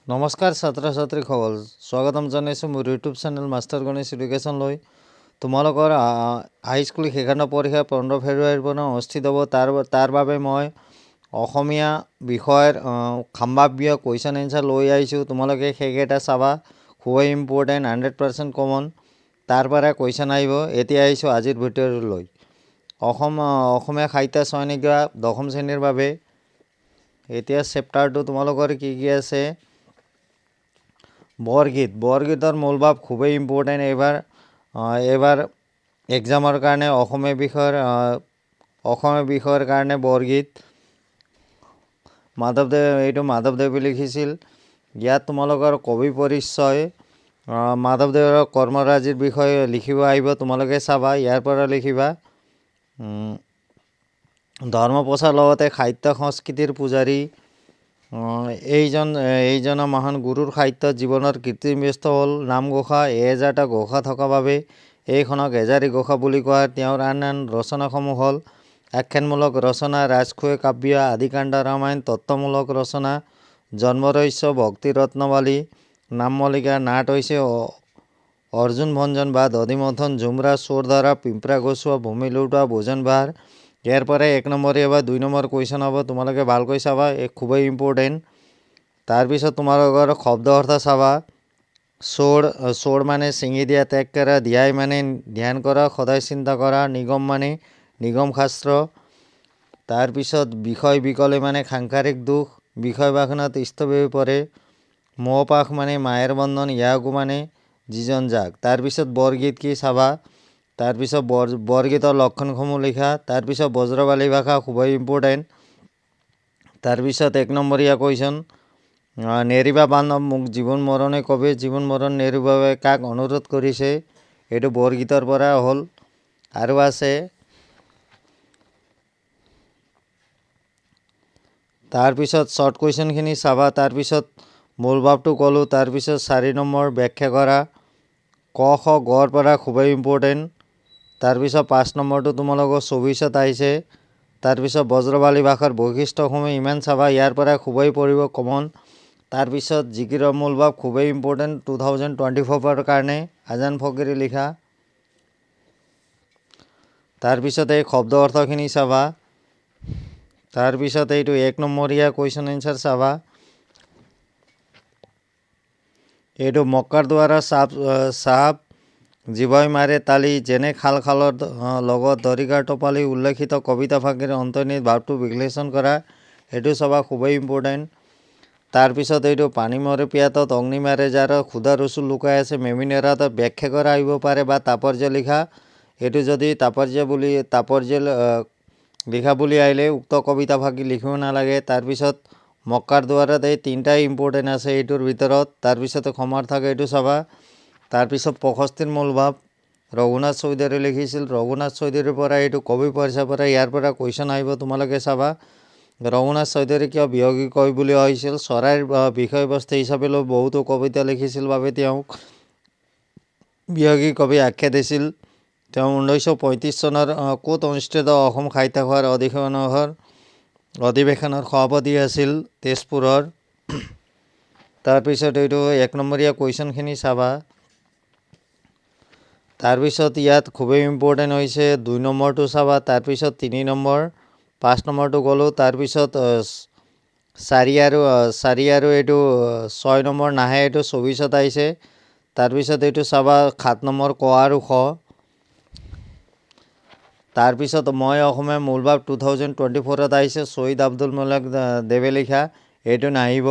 নমস্কাৰ ছাত্ৰ ছাত্ৰীসকল, স্বাগতম জনাইছোঁ মোৰ ইউটিউব চেনেল মাষ্টাৰ গণেশ এডুকেশ্যনলৈ। তোমালোকৰ হাইস্কুল শিক্ষান্ত পৰীক্ষা 15 ফেব্ৰুৱাৰীৰ পৰা অনুষ্ঠিত হ'ব। তাৰ বাবে মই অসমীয়া বিষয়ৰ সম্ভাৱ্য কুৱেশ্যন এনচাৰ লৈ আহিছোঁ। তোমালোকে সেইকেইটা চাবা, খুবেই ইম্পৰ্টেণ্ট, 100% কমন। তাৰ পৰা কুৱেশ্যন আহিব। এতিয়া আহিছোঁ আজিৰ ভিডিঅ'লৈ। অসমীয়া সাহিত্য চয়নিকা 10ম শ্ৰেণীৰ বাবে এতিয়া চেপ্টাৰটো তোমালোকৰ কি কি আছে? বৰগীতৰ মূলভাৱ খুবেই ইম্পৰ্টেণ্ট। এইবাৰ এক্সামৰ কাৰণে অসমীয়া বিষয়ৰ কাৰণে বৰগীত মাধৱদেৱে লিখিছিল। ইয়াত তোমালোকৰ কবি পৰিচয়, মাধৱদেৱৰ কৰ্মৰাজিৰ বিষয়ে লিখিব আহিব। তোমালোকে চাবা, ইয়াৰ পৰা লিখিবা। ধৰ্ম প্ৰচাৰ লগতে সাহিত্য সংস্কৃতিৰ পূজাৰী এইজন মহান গুৰুৰ সাহিত্যত জীৱনৰ কীৰ্তিমস্ত হ'ল নামঘোষা। 1000টা ঘোষা থকা বাবে এইখনক এজাৰি ঘোষা বুলি কোৱা হয়। তেওঁৰ আন ৰচনাসমূহ হ'ল আখ্যানমূলক ৰচনা, ৰাজখোৱা কাব্য, আদিকাণ্ড, ৰামায়ণ, তত্ত্বমূলক ৰচনা, জন্মৰহস্য, ভক্তি ৰত্নাৱলী, নামমল্লিকা, নাট হৈছে অৰ্জুন ভঞ্জন বা দধিমন্থন, ঝুমৰা, চোৰধৰা, পিঁপৰা গছোৱা, ভূমি লুটোৱা, ভোজন বাহাৰ। ইয়াৰ পৰাই 1 নম্বৰীয়া বা 2 নম্বৰ কুৱেশ্যন হ'ব। তোমালোকে ভালকৈ চাবা, খুবেই ইম্পৰ্টেণ্ট। তাৰপিছত তোমালোকৰ শব্দ অৰ্থ চাবা। চোৰ মানে ছিঙি দিয়া, ত্যাগ কৰা, ধ্যায় মানে ধ্যান কৰা, সদায় চিন্তা কৰা, নিগম মানে নিগম শাস্ত্ৰ। তাৰপিছত বিষয় বিকলে মানে সাংসাৰিক দুখ, বিষয় বাসনাত স্থবিৰ পৰে, মোহপাশ মানে মায়েৰ বন্ধন, ইয়াকো মানে যিজন যাক। তাৰপিছত বৰগীত কি চাবা। তাৰপিছত বৰগীতৰ লক্ষণসমূহ লিখা। তাৰপিছত ব্ৰজবালী ভাষা খুবেই ইম্পৰ্টেণ্ট। তাৰপিছত 1 নম্বৰীয়া কুৱেশ্যন, নেৰিবা বান্ধৱ মোক জীৱন মৰণে কবি, জীৱন মৰণ নেৰিবৰ বাবে কাক অনুৰোধ কৰিছে? এইটো বৰগীতৰ পৰা হ'ল। আৰু আছে তাৰপিছত শ্বৰ্ট কুৱেশ্যনখিনি চাবা। তাৰপিছত মূলভাৱটো ক'লোঁ। তাৰপিছত 4 নম্বৰ ব্যাখ্যা কৰা। ক খ গৰ পৰা খুবেই ইম্পৰ্টেণ্ট। তাৰপিছত 5 নম্বৰটো তোমালোকৰ 24ত আহিছে। তাৰপিছত ব্ৰজবালী ভাষাৰ বৈশিষ্ট্যসমূহ ইমান চাবা, ইয়াৰ পৰা খুবেই পৰিব কমন। তাৰপিছত জিকিৰৰ মূলভাৱ খুবেই ইম্পৰ্টেণ্ট 2024 কাৰণে, আজান ফকীৰে লিখা। তাৰপিছত এই শব্দ অৰ্থখিনি চাবা। তাৰপিছত এইটো 1 নম্বৰীয়া কুৱেশ্যন এনচাৰ চাবা। এইটো মক্কাৰ দ্বাৰা চাপ জীৱই মাৰে তালি, যেনে খালৰ লগত দৰিকাৰ টপালি, উল্লেখিত কবিতা ফাঁকিৰ অন্তৰ্নিহিত ভাৱটো বিশ্লেষণ কৰা। এইটো চাবা, খুবেই ইম্পৰ্টেণ্ট। তাৰপিছত এইটো পানী মৰে পিয়াতত অগ্নি মাৰে যাৰ, ক্ষুধা ৰচুল লুকাই আছে মেমিনেৰাত, ব্যাখ্যা কৰা আহিব পাৰে বা তাৎপৰ্য লিখা। এইটো যদি তাৎপৰ্য লিখা বুলি আহিলে উক্ত কবিতা ফাঁকি লিখিব নালাগে। তাৰপিছত মক্কাৰ দুৱাৰত এই 3টাই ইম্পৰ্টেণ্ট আছে এইটোৰ ভিতৰত। তাৰপিছতে সমাৰ্থক, এইটো চাবা। তাৰপিছত প্ৰশস্তিৰ মূলভাৱ ৰঘুনাথ চৌধুৰীয়ে লিখিছিল। ৰঘুনাথ চৌধুৰীৰ পৰা এইটো কবি পৰিচয়ৰ পৰা ইয়াৰ পৰা কুৱেশ্যন আহিব। তোমালোকে চাবা, ৰঘুনাথ চৌধুৰী কিয় বিয়োগী কবি বুলি হৈছিল? চৰাইৰ বিষয়বস্তু হিচাপে লৈ বহুতো কবিতা লিখিছিল বাবে তেওঁক বিয়োগী কবি আখ্যা দিছিল। তেওঁ 1935 চনৰ ক'ত অনুষ্ঠিত অসম সাহিত্য সভাৰ অধিৱেশনৰ সভাপতি আছিল? তেজপুৰৰ। তাৰপিছত এইটো 1 নম্বৰীয়া কুৱেশ্যনখিনি চাবা। তাৰপিছত ইয়াত খুবেই ইম্পৰ্টেণ্ট হৈছে 2 নম্বৰটো চাবা। তাৰপিছত 3 নম্বৰ, 5 নম্বৰটো গ'লোঁ। তাৰপিছত 4 আৰু এইটো 6 নম্বৰ নাহে, এইটো 24ত আহিছে। তাৰপিছত এইটো চাবা 7 নম্বৰ ক আৰু খ। তাৰপিছত মই অসমীয়া মূলভাৱ 2024ত আহিছে, শ্বহীদ আব্দুল মালেক দেৱে লিখা। এইটো নাহিব।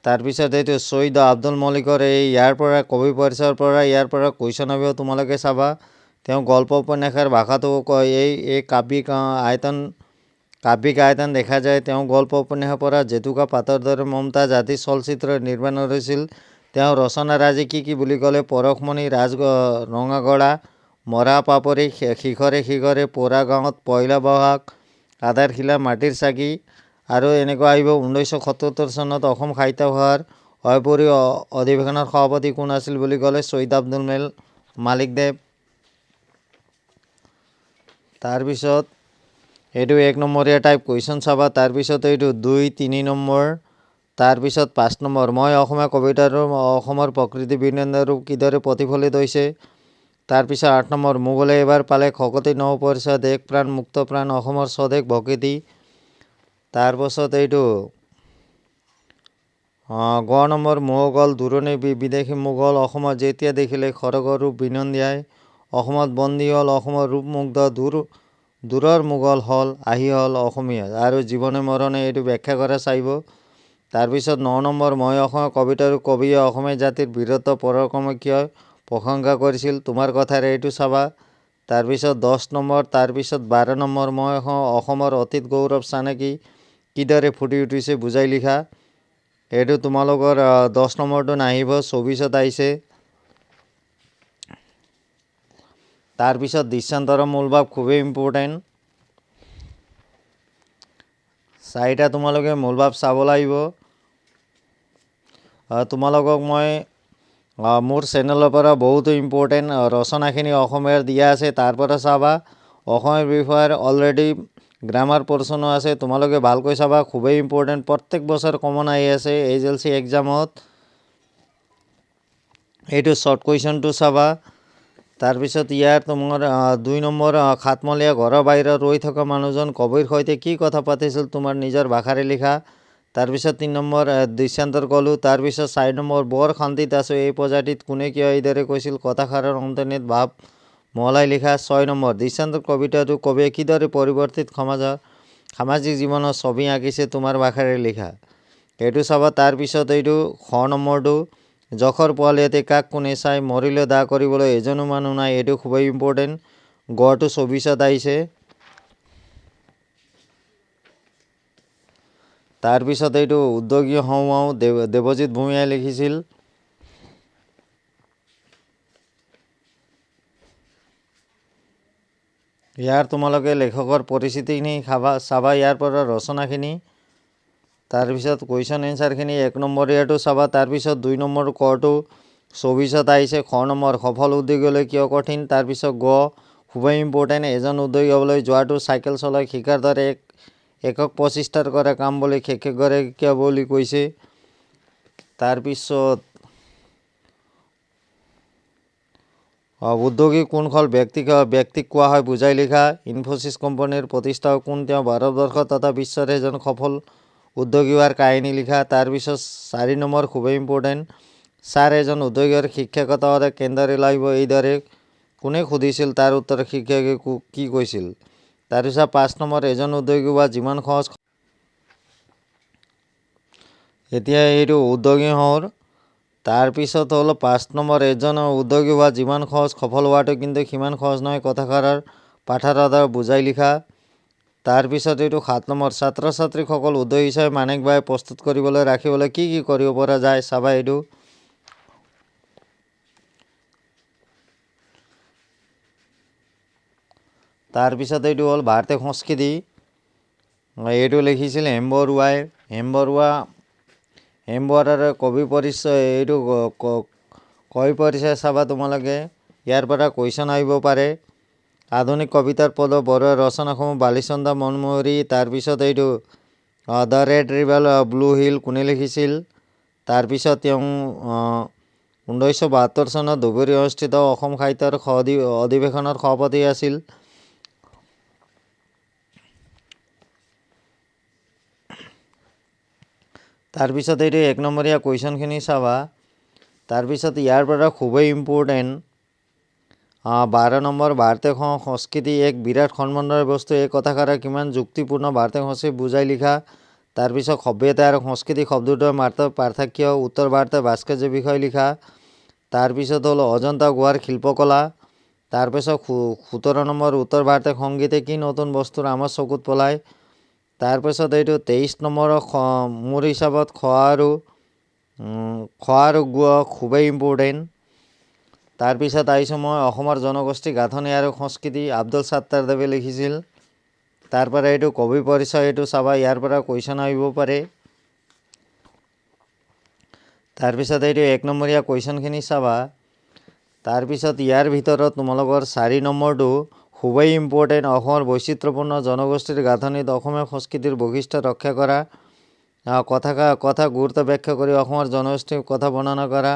তাৰপিছত এইটো শ্বহীদ আব্দুল মালিকৰ ইয়াৰ পৰা কবি পৰিচয়ৰ পৰা ইয়াৰ পৰা কুৱেশ্যন আহিব। তোমালোকে চাবা। তেওঁ গল্প উপন্যাসৰ ভাষাটো এই কাব্যিক আয়তন দেখা যায়। তেওঁ গল্প উপন্যাসৰ পৰা জেতুকা পাতৰ দৰে মমতা জাতি চলচ্চিত্ৰ নিৰ্মাণ হৈছিল। তেওঁ ৰচনাৰাজি কি বুলি ক'লে? পৰশমণি, ৰঙাগড়া, মৰা পাপৰি, শিখৰে শিখৰে, পোৰা গাঁৱত, পহিলা বহাগ, আধাৰশিলা, মাটিৰ চাকি আৰু এনেকুৱা আহিব। 1977 চনত অসম সাহিত্য সভাৰ অপৰি অধিৱেশনৰ সভাপতি কোন আছিল বুলি ক'লে? শ্বহীদ আব্দুল মালিক দেৱ। তাৰপিছত এইটো 1 নম্বৰীয়া টাইপ কুৱেশ্যন চাবা। তাৰপিছত এইটো 2, 3 নম্বৰ, তাৰপিছত 5 নম্বৰ। মই অসমীয়া কবিতাৰ অসমৰ প্ৰকৃতি বিনন্দ ৰূপ কিদৰে প্ৰতিফলিত হৈছে। তাৰপিছত 8 নম্বৰ, মোগলে এবাৰ পালে শকতি নৌ পৰিচয় দেশ প্ৰাণ মুক্ত প্ৰাণ অসমৰ স্বদেশ ভকতি। তাৰপাছত এইটো গ নম্বৰ, মোগল দূৰণি বিদেশী মোগল অসমত যেতিয়া দেখিলে খড়গৰ ৰূপ বিনন্দিয়াই অসমত বন্দী হ'ল অসমৰ ৰূপ মুগ্ধ দূৰৰ মোগল হ'ল আহি হ'ল অসমীয়া আৰু জীৱনে মৰণে এইটো ব্যাখ্যা কৰা চাইব। তাৰপিছত 9 নম্বৰ, মই অসমীয়া কবিতাৰ কবিয়ে অসমীয়া জাতিৰ বীৰত্ব পৰাক্ৰমে কিয় প্ৰশংসা কৰিছিল তোমাৰ কথাৰে এইটো চাবা। তাৰপিছত 10 নম্বৰ, তাৰপিছত 12 নম্বৰ, মই অসমৰ অতীত গৌৰৱ চানেকি কিদৰে ফুটি উঠিছে বুজাই লিখা। এইটো তোমালোকৰ 10 নম্বৰটো নাহিব, 24ত আহিছে। তাৰপিছত দৃশ্যান্তৰৰ মূলভাৱ খুবেই ইম্পৰ্টেণ্ট, 4টা তোমালোকে মূলভাৱ চাব লাগিব। তোমালোকক মই মোৰ চেনেলৰ পৰা বহুতো ইম্পৰ্টেণ্ট ৰচনাখিনি অসমীয়াৰ দিয়া আছে, তাৰ পৰা চাবা। অসমীয়াৰ বিষয়ে অলৰেডি গ্ৰামাৰ পৰ্চনো আছে, তোমালোকে ভালকৈ চাবা, খুবেই ইম্পৰ্টেণ্ট। প্ৰত্যেক বছৰ কমন আহি আছে HLC এক্সামত। এইটো শ্বৰ্ট কুৱেশ্যনটো চাবা। তাৰপিছত ইয়াৰ তোমাৰ 2 নম্বৰ, সাতমলীয়া ঘৰৰ বাহিৰত ৰৈ থকা মানুহজন কবিৰ সৈতে কি কথা পাতিছিল তোমাৰ নিজৰ ভাষাৰে লিখা। তাৰপিছত 3 নম্বৰ, দৃশ্যান্তৰ ক'লোঁ। তাৰপিছত 4 নম্বৰ, বৰ শান্তিত আছোঁ এই প্ৰজাতিত কোনে কিয় এইদৰে কৈছিল কথাষাৰৰ অন্তৰ্নিহিত ভাৱ মহলাই লিখা। 6 নম্বৰ, দৃশ্যান্তৰ কবিতাটো কবিয়ে কিদৰে পৰিৱৰ্তিত সামাজিক জীৱনৰ ছবি আঁকিছে তোমাৰ ভাষাৰে লিখা। এইটো চাবা। তাৰপিছত এইটো খ নম্বৰটো, জখৰ পোৱালিহঁতে কাক কোনে চাই মৰিলে দা কৰিবলৈ এজনো মানুহ নাই। এইটো খুবেই ইম্পৰ্টেণ্ট, গড়টো 24ত আহিছে। তাৰপিছত এইটো উদ্যোগী হওঁ হওঁ দেৱজিৎ ভূঞাই লিখিছিল। ইয়াৰ তোমালোকে লেখকৰ পৰিচিতিখিনি চাবা, ইয়াৰ পৰা ৰচনাখিনি। তাৰপিছত কুৱেশ্যন এনচাৰখিনি 1 নম্বৰীয়াটো চাবা। তাৰপিছত 2 নম্বৰ কৰটো 24ত আহিছে। খ নম্বৰ, সফল উদ্যোগীলৈ কিয় কঠিন। তাৰপিছত গ, খুবেই ইম্পৰ্টেণ্ট, এজন উদ্যোগী হ'বলৈ যোৱাটো চাইকেল চলাই শিকাৰ দৰে একক প্ৰচেষ্টাৰ কৰা কাম বুলি শিক্ষকগৰাকীয়ে বুলি কৈছে। তাৰপিছত উদ্যোগী কোনখন ব্যক্তিক কোৱা হয় বুজাই লিখা। ইনফোচিছ কোম্পানীৰ প্ৰতিষ্ঠাপক কোন, তেওঁ ভাৰতবৰ্ষ তথা বিশ্বৰ এজন সফল উদ্যোগী হোৱাৰ কাহিনী লিখা। তাৰপিছত 4 নম্বৰ, খুবেই ইম্পৰ্টেণ্ট, ছাৰ এজন উদ্যোগীৰ শিক্ষকতা কেনেদৰে লাগিব এইদৰে কোনে সুধিছিল, তাৰ উত্তৰ শিক্ষকে কি কৈছিল। তাৰপিছত 5 নম্বৰ, এজন উদ্যোগী হোৱা যিমান সহজ। এতিয়া এইটো উদ্যোগী হওঁ। তাৰপিছত হ'ল 5 নম্বৰ, এজন উদ্যোগী হোৱা যিমান সহজ সফল হোৱাটো কিন্তু সিমান সহজ নহয় কথাষাৰৰ পাঠাৰ বুজাই লিখা। তাৰপিছত এইটো 7 নম্বৰ, ছাত্ৰ ছাত্ৰীসকল উদ্যোগী হিচাপে মানসিকভাৱে প্ৰস্তুত কৰিবলৈ ৰাখিবলৈ কি কি কৰিব পৰা যায় চাবা। এইটো তাৰপিছত এইটো হ'ল ভাৰতীয় সংস্কৃতি, এইটো লিখিছিল হেমবৰুৱাৰ কবি পৰিচয়। এইটো কবি পৰিচয় চাবা তোমালোকে, ইয়াৰ পৰা কুৱেশ্যন আহিব পাৰে। আধুনিক কবিতাৰ পদ বৰুৱাৰ ৰচনাসমূহ বালিচন্দা মনমোহৰী। তাৰপিছত এইটো the red river blue hill কোনে লিখিছিল। তাৰপিছত তেওঁ 1972 চনত ধুবুৰী অনুষ্ঠিত অসম সাহিত্যৰ অধিৱেশনৰ সভাপতি আছিল। তাৰপিছত এইটো 1 নম্বৰীয়া কুৱেশ্যনখিনি চাবা। তাৰপিছত ইয়াৰ পৰা খুবেই ইম্পৰ্টেণ্ট 12 নম্বৰ, ভাৰতীয় সংস্কৃতি এক বিৰাট সন্মানৰ বস্তু এই কথাষাৰ কিমান যুক্তিপূৰ্ণ ভাৰতীয় সংস্কৃতি বুজাই লিখা। তাৰপিছত সভ্যতা আৰু সংস্কৃতি শব্দটোৰ পাৰ্থক্য, উত্তৰ ভাৰতীয় ভাস্কৰ্যৰ বিষয়ে লিখা। তাৰপিছত হ'ল অজন্তা গুহাৰ শিল্পকলা। তাৰপিছত 17 নম্বৰ, উত্তৰ ভাৰতীয় সংগীতে কি নতুন বস্তুৰ আমাৰ চকুত পলায়। তাৰপিছত এইটো 23 নম্বৰ, মোৰ হিচাপত খোৱা আৰু খুবেই ইম্পৰ্টেণ্ট। তাৰপিছত আহিছোঁ মই অসমৰ জনগোষ্ঠী গাঁথনি আৰু সংস্কৃতি, আব্দুল ছাত্তাৰদেৱে লিখিছিল। তাৰপৰা এইটো কবি পৰিচয়, এইটো চাবা, ইয়াৰ পৰা কুৱেশ্যন আহিব পাৰে। তাৰপিছত এইটো 1 নম্বৰীয়া কুৱেশ্যনখিনি চাবা। তাৰপিছত ইয়াৰ ভিতৰত তোমালোকৰ 4 নম্বৰটো খুবই ইম্পৰ্টেণ্ট। অসমৰ বৈচিত্ৰ্যপূৰ্ণ জনগোষ্ঠীৰ গাঁথনিত অসমীয়া সংস্কৃতিৰ বৈশিষ্ট্য ৰক্ষা কৰা, কথা গুৰুত্ব ব্যাখ্যা কৰি অসমৰ জনগোষ্ঠীৰ কথা বৰ্ণনা কৰা।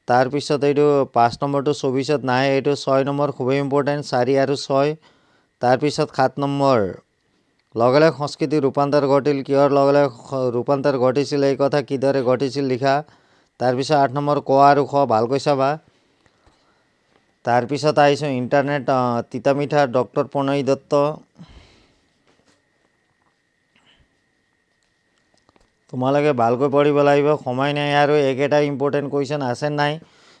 তাৰপিছত এইটো 5 নম্বৰটো 24ত নাহে, এইটো 6 নম্বৰ খুবেই ইম্পৰ্টেণ্ট, 4 আৰু 6। তাৰপিছত 7 নম্বৰ লগে লগে সংস্কৃতিৰ ৰূপান্তৰ ঘটিল, কিহৰ লগে লগে ৰূপান্তৰ ঘটিছিল, এই কথা কিদৰে ঘটিছিল লিখা। তাৰপিছত 8 নম্বৰ ক আৰু খ ভালকৈ চাবা। তাৰপিছত আহিছোঁ ইণ্টাৰনেট তিতা মিঠা, ডক্টৰ প্ৰণয় দত্ত। তোমালোকে ভালকৈ পঢ়িব লাগিব, সময় নাই আৰু এইকেইটা ইম্পৰ্টেণ্ট কুৱেশ্যন আছে নাই,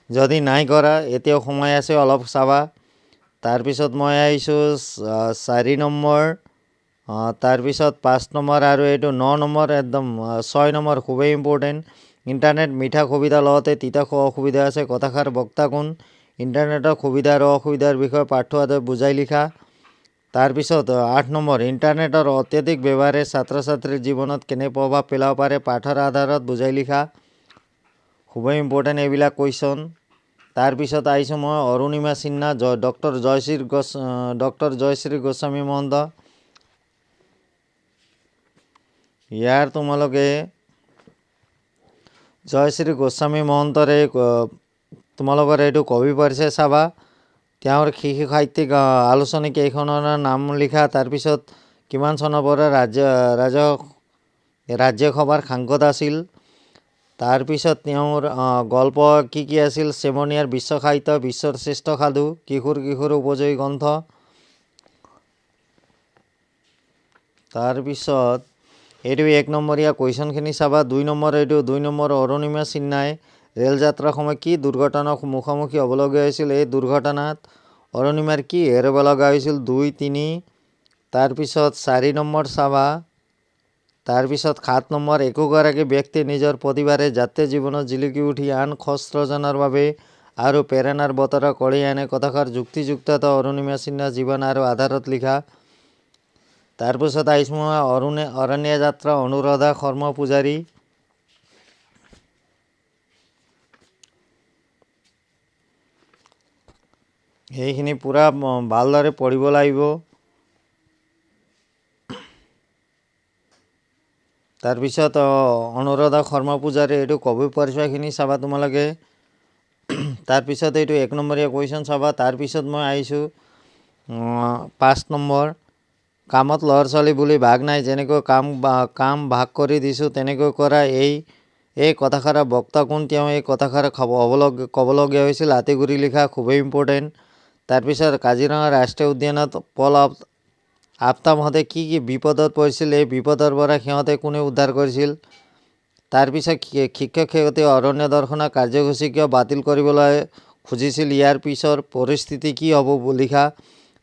যদি নাই কৰা এতিয়াও সময় আছে, অলপ চাবা। তাৰপিছত মই আহিছোঁ 4 নম্বৰ, তাৰপিছত 5 নম্বৰ আৰু এইটো 9 নম্বৰ, একদম 6 নম্বৰ খুবেই ইম্পৰ্টেণ্ট। ইণ্টাৰনেট মিঠা সুবিধা লগতে তিতা অসুবিধা আছে, কথাষাৰ বক্তা কোন। ইণ্টাৰনেটৰ সুবিধা আৰু অসুবিধাৰ বিষয়ে পাঠ্য আধাৰত বুজাই লিখা। তাৰপিছত 8 নম্বৰ ইণ্টাৰনেটৰ অত্যাধিক ব্যৱহাৰে ছাত্ৰ ছাত্ৰীৰ জীৱনত কেনে প্ৰভাৱ পেলাব পাৰে, পাঠৰ আধাৰত বুজাই লিখা। খুবেই ইম্পৰ্টেণ্ট এইবিলাক কুৱেশ্যন। তাৰপিছত আহিছোঁ মই অৰুণিমা সিন্হা, ডক্টৰ জয়শ্ৰী গোস্বামী মহন্ত। ইয়াৰ তোমালোকে জয়শ্ৰী গোস্বামী মহন্তৰ তোমালোকৰ এইটো কবি পৰিচয় চাবা। তেওঁৰ শিশু সাহিত্যিক আলোচনী কেইখনৰ নাম লিখা। তাৰপিছত কিমান চনৰ পৰা ৰাজ্যসভাৰ সাংসদ আছিল। তাৰপিছত তেওঁৰ গল্প কি আছিল, চেমনীয়াৰ বিশ্ব সাহিত্য, বিশ্বৰ শ্ৰেষ্ঠ সাধু, কিশোৰ উপযোগী গ্ৰন্থ। তাৰপিছত এইটো 1 নম্বৰীয়া কুৱেশ্যনখিনি চাবা। 2 নম্বৰ অৰুণিমা সিন্হাই ৰেলযাত্ৰাৰ সময়ত কি দুৰ্ঘটনাৰ মুখামুখি হ'বলগীয়া হৈছিল, এই দুৰ্ঘটনাত অৰুণিমাৰ কি হেৰাব লগা হৈছিল, 2, 3। তাৰপিছত 4 নম্বৰ চাবা। তাৰপিছত 7 নম্বৰ একোগৰাকী ব্যক্তি নিজৰ প্ৰতিভাৰে জাতীয় জীৱনত জিলিকি উঠি আন খোজজনৰ বাবে আৰু প্ৰেৰণাৰ বতৰা কৰি আনে, কথাষাৰ যুক্তিযুক্ততা অৰুণিমা সিন্হা জীৱন আৰু আধাৰত লিখা। তাৰপিছত আহিছোঁ মই অৰণ্য যাত্ৰা, অনুৰাধা শৰ্মা পূজাৰী। এইখিনি পূৰা ভালদৰে পঢ়িব লাগিব। তাৰপিছত অনুৰাধা শৰ্মা পূজাৰী এইটো কবি পৰিচয়খিনি চাবা তোমালোকে। তাৰপিছত এইটো 1 নম্বৰীয়া কুৱেশ্যন চাবা। তাৰপিছত মই আহিছোঁ 5 নম্বৰ কামত ল'ৰা ছোৱালী বুলি ভাগ নাই, যেনেকৈ কাম ভাগ কৰি দিছোঁ তেনেকৈ কৰা, এই কথাষাৰ বক্তা কোন, তেওঁ এই কথাষাৰ ক'বলগীয়া হৈছিল, হাতীগুৰি লিখা। খুবেই ইম্পৰ্টেণ্ট। তাৰপিছত কাজিৰঙা ৰাষ্ট্ৰীয় উদ্যানত পল আফতাবহঁতে কি বিপদত পৰিছিল, এই বিপদৰ পৰা সিহঁতে কোনে উদ্ধাৰ কৰিছিল। তাৰপিছত শিক্ষক শিক্ষয়িত্ৰী অৰণ্য দৰ্শনৰ কাৰ্যসূচী কিয় বাতিল কৰিবলৈ খুজিছিল, ইয়াৰ পিছৰ পৰিস্থিতি কি হ'ব লিখা।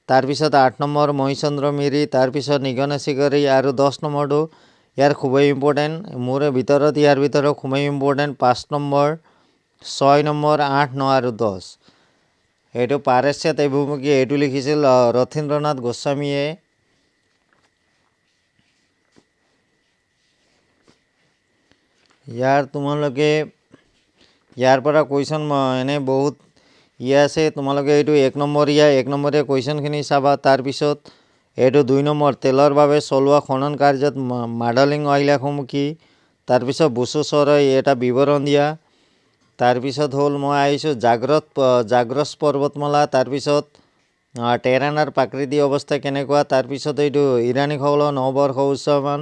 তাৰপিছত 8 নম্বৰ মহিচন্দ্ৰ মিৰি, তাৰপিছত নিগনি চিকাৰী আৰু 10 নম্বৰটো ইয়াৰ খুবেই ইম্পৰ্টেণ্ট। ইয়াৰ ভিতৰত খুবেই ইম্পৰ্টেণ্ট 5 নম্বৰ, 6 নম্বৰ, 8, 9 আৰু 10। এইটো পাৰস্যত অভিমুখী, এইটো লিখিছিল ৰথীন্দ্ৰনাথ গোস্বামীয়ে। তোমালোকে ইয়াৰ পৰা কুৱেশ্যন এনে বহুত আছে, তোমালোকে এইটো 1 নম্বৰীয়া কুৱেশ্যনখিনি চাবা। তাৰপিছত এইটো 2 নম্বৰ তেলৰ বাবে চলোৱা খনন কাৰ্যত মাডলিং অইলসমূহ কি। তাৰপিছত বুচু চৰাই এটা বিৱৰণ দিয়া। তাৰপিছত হ'ল মই আহিছোঁ জাগ্ৰছ পৰ্বতমালা। তাৰপিছত টেৰানাৰ প্ৰাকৃতিক অৱস্থা কেনেকুৱা। তাৰপিছত এইটো ইৰাণীসকলৰ নৱবৰ্ষ উৎসৱমান।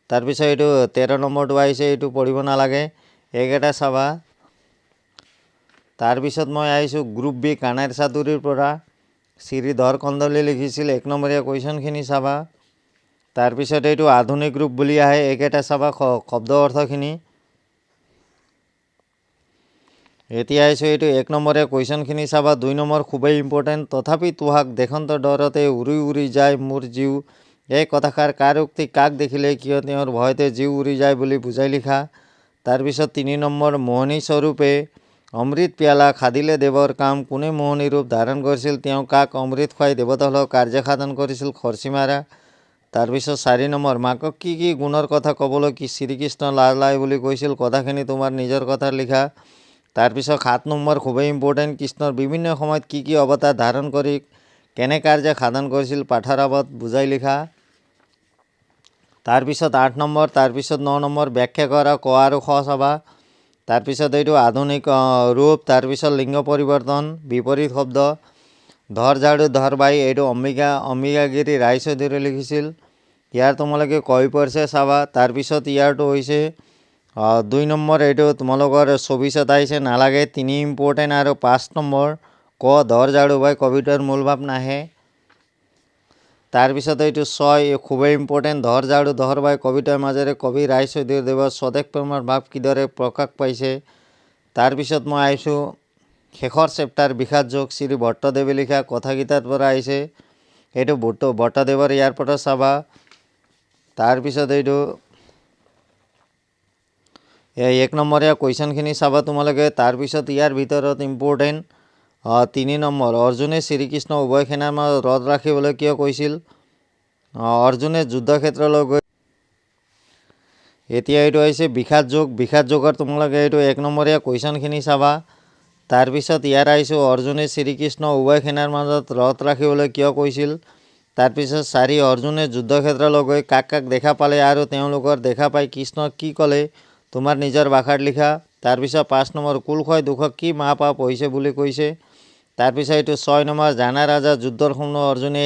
তাৰপিছত এইটো 13 নম্বৰটো আহিছে, এইটো পঢ়িব নালাগে, এইকেইটা চাবা। তাৰপিছত মই আহিছোঁ গ্ৰুপ বি কানাইৰ চাতুৰীৰ পৰা শ্ৰীধৰ কন্দলি লিখিছিল, 1 নম্বৰীয়া কুৱেশ্যনখিনি চাবা। তাৰপিছত এইটো আধুনিক ৰূপ বুলি আহে, এইকেইটা চাবা শব্দ অৰ্থখিনি। এতিয়া আহিছোঁ এইটো 1 নম্বৰীয়া কুৱেশ্যনখিনি চাবা। 2 নম্বৰ খুবেই ইম্পৰ্টেণ্ট, তথাপি তোহাক দেশন্তৰ ডৰতে উৰি উৰি যায় মোৰ জীৱ, এই কথাষাৰ কাৰ উক্তি, কাক দেখিলে কিয় তেওঁৰ ভয়তে জীৱ উৰি যায় বুলি বুজাই লিখা। তাৰপিছত 3 নম্বৰ মোহনী স্বৰূপে অমৃত পিয়ালা খাদিলে দেৱৰ কাম, কোনে মোহনী ৰূপ ধাৰণ কৰিছিল, তেওঁ কাক অমৃত খুৱাই দেৱতাসকলক কাৰ্য সাধন কৰিছিল, খৰচীমাৰা। তাৰপিছত 4 নম্বৰ মাকক কি গুণৰ কথা ক'বলৈ শ্ৰীকৃষ্ণ লাজ লাগে বুলি কৈছিল, কথাখিনি তোমাৰ নিজৰ কথা লিখা। তাৰপিছত 7 নম্বৰ খুবেই ইম্পৰ্টেণ্ট, কৃষ্ণৰ বিভিন্ন সময়ত কি অৱতাৰ ধাৰণ কৰি কেনে কাৰ্য সাধন কৰিছিল পাঠৰ আৱত বুজাই লিখা। তাৰপিছত 8 নম্বৰ, তাৰপিছত 9 নম্বৰ ব্যাখ্যা কৰা ক আৰু খ চাবা। তাৰপিছত এইটো আধুনিক ৰূপ, তাৰপিছত লিংগ পৰিৱৰ্তন, বিপৰীত শব্দ, ধৰ ঝাড়ু ধৰ বাই, এইটো অম্বিকাগিৰি ৰায়চৌধুৰীয়ে লিখিছিল। ইয়াৰ তোমালোকে কৈ পৰিছে চাবা। তাৰপিছত ইয়াৰটো হৈছে 2 নম্বৰ, এইটো তোমালোকৰ 24 আহিছে নালাগে, 3 ইম্পৰ্টেণ্ট। আৰু 5 নম্বৰ ক ধৰ ঝাড়ু বাই কবিতাৰ মূল ভাৱ নাহে। তাৰপিছত এইটো 6 খুবেই ইম্পৰ্টেণ্ট, ধৰ ঝাড়ু ধৰ বাই কবিতাৰ মাজেৰে কবি ৰায়চৌধুৰীদেৱৰ স্বদেশ প্ৰেমৰ ভাৱ কিদৰে প্ৰকাশ পাইছে। তাৰপিছত মই আহিছোঁ শেষৰ চেপ্টাৰ বিষাদ যোগ, শ্ৰী ভট্টদেৱে লিখা কথাগীতাৰ পৰা আহিছে। এইটো ভট্টদেৱৰ ইয়াৰ পৰা চাবা। তাৰপিছত এইটো 1 নম্বৰীয়া কুৱেশ্যনখিনি চাবা তোমালোকে। তাৰপিছত ইয়াৰ ভিতৰত ইম্পৰ্টেণ্ট 3 নম্বৰ, অৰ্জুনে শ্ৰীকৃষ্ণ উভয় সেনাৰ মাজত ৰথ ৰাখিবলৈ কিয় কৈছিল। অৰ্জুনে যুদ্ধক্ষেত্ৰলৈ গৈ এতিয়া এইটো হৈছে বিষাদ যোগ। বিষাদ যোগৰ তোমালোকে এইটো 1 নম্বৰীয়া কুৱেশ্যনখিনি চাবা। তাৰপিছত ইয়াৰ আহিছোঁ অৰ্জুনে শ্ৰীকৃষ্ণ উভয় সেনাৰ মাজত ৰথ ৰাখিবলৈ কিয় কৈছিল। তাৰপিছত 4 অৰ্জুনে যুদ্ধক্ষেত্ৰলৈ গৈ কাক কাক দেখা পালে আৰু তেওঁলোকৰ দেখা পাই কৃষ্ণক কি ক'লে, তোমাৰ নিজৰ ভাষাত লিখা। তাৰপিছত 5 নম্বৰ, কুলক্ষয় দুখক কি মহাপাপ হৈছে বুলি কৈছে। তাৰপিছত এইটো 6 নম্বৰ, জানা ৰাজা যুদ্ধৰ সময়ত অৰ্জুনে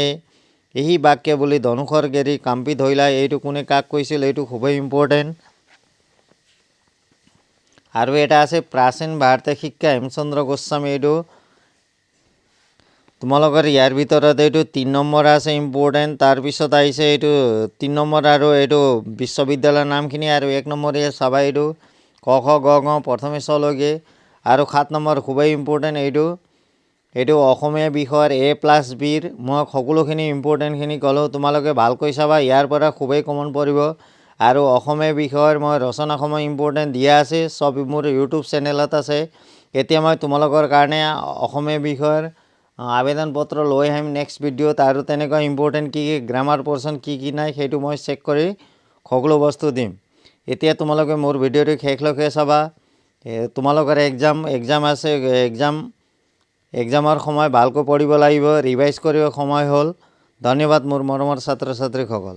এই বাক্য বুলি ধনুষৰ গেৰি কাম্পিত হৈলা, এইটো কোনে কাক কৈছিল, এইটো খুবেই ইম্পৰ্টেণ্ট। আৰু এটা আছে প্ৰাচীন ভাৰতীয় শিক্ষা হেমচন্দ্ৰ গোস্বামী, এইটো তোমালোকৰ ইয়াৰ ভিতৰত এইটো 3 নম্বৰ আছে ইম্পৰ্টেণ্ট। তাৰপিছত আহিছে এইটো 3 নম্বৰ আৰু এইটো বিশ্ববিদ্যালয়ৰ নামখিনি। আৰু 1 নম্বৰ চাবা এইটো ক খ গ ঘ প্ৰথমে চলৈকে। আৰু 7 নম্বৰ খুবেই ইম্পৰ্টেণ্ট, এইটো অসমীয়া বিষয়ৰ A+Bৰ মই সকলোখিনি ইম্পৰ্টেণ্টখিনি ক'লোঁ, তোমালোকে ভালকৈ চাবা, ইয়াৰ পৰা খুবেই কমন পৰিব। আৰু অসমীয়া বিষয়ৰ মই ৰচনাসমূহ ইম্পৰ্টেণ্ট দিয়া আছে, চব মোৰ ইউটিউব চেনেলত আছে। এতিয়া মই তোমালোকৰ কাৰণে অসমীয়া বিষয়ৰ আবেদন পত্ৰ লৈ আহিম নেক্সট ভিডিঅ'ত। আৰু তেনেকুৱা ইম্পৰ্টেণ্ট কি গ্ৰামাৰ পৰ্চন কি নাই সেইটো মই চেক কৰি সকলো বস্তু দিম। এতিয়া তোমালোকে মোৰ ভিডিঅ'টো শেষলৈকে চাবা। তোমালোকৰ এক্সাম আছে, এক্সামৰ সময় ভালকৈ পঢ়িব লাগিব, ৰিভাইজ কৰিব সময় হ'ল। ধন্যবাদ মোৰ মৰমৰ ছাত্ৰ ছাত্ৰীসকল।